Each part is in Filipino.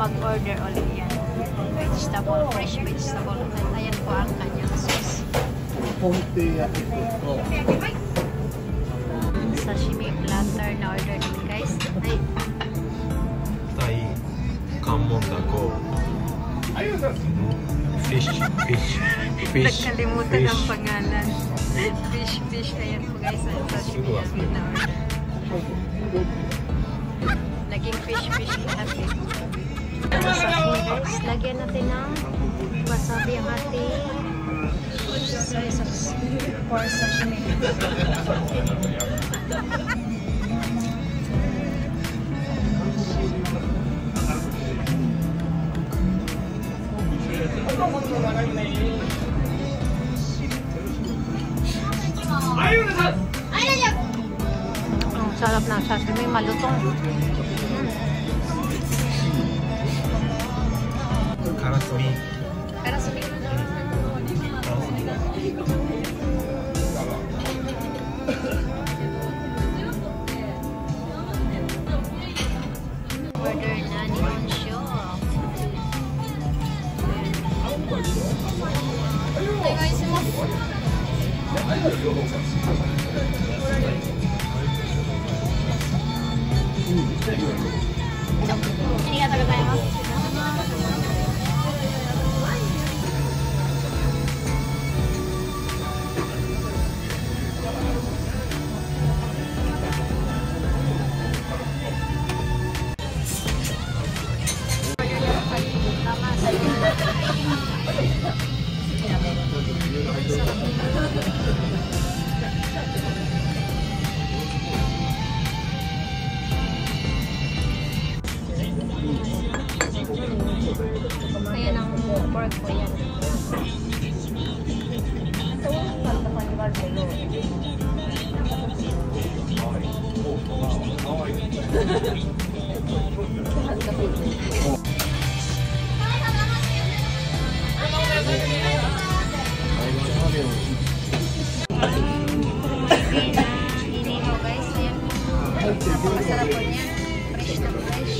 mag-order ulit yan. Vegetable, fresh vegetable. Ayan po ang kanyang sauce. Sashimi platter na order din guys. Ay. Kanmon dako. Fish. Nagkalimutan ang pangalan. Fish. Ayan po guys. Sashimi na order. Naging fish lahat eh. Sa sashimi guys, lagyan natin ng wasabi ang ating soy sauce for sashimi. Ang sarap ng sashimi, malutong. Karasumi. Order na ni Monsho. Ayan ang pork ko yan. Inihaw guys, ayan. Masarap po niyan. Fresh na fresh.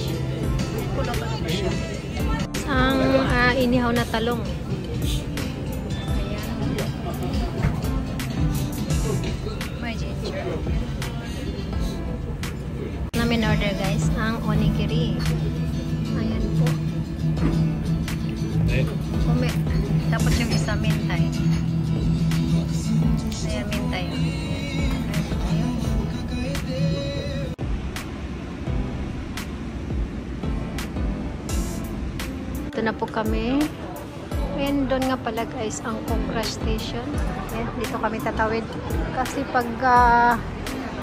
Kulo pa na siya. Ang inihaw na talong. Ayan. May ginger. Namin order guys, ang onigiri. Ayan po. Umi. Tapos yung isa mintay. Ayan, mintay. Ayan. Ito na po kami. And doon nga pala guys ang Kokra Station. Ayan, dito kami tatawid. Kasi pag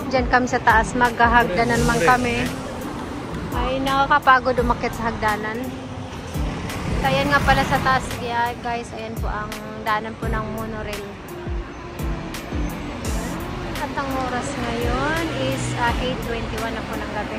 dyan kami sa taas, maghahagdanan man kami. Ay nakakapagod umakyat sa hagdanan. So, ayan nga pala sa taas guys. Ayan po ang daanan po ng monorail. At ang oras ngayon is 8:21 na po ng gabi.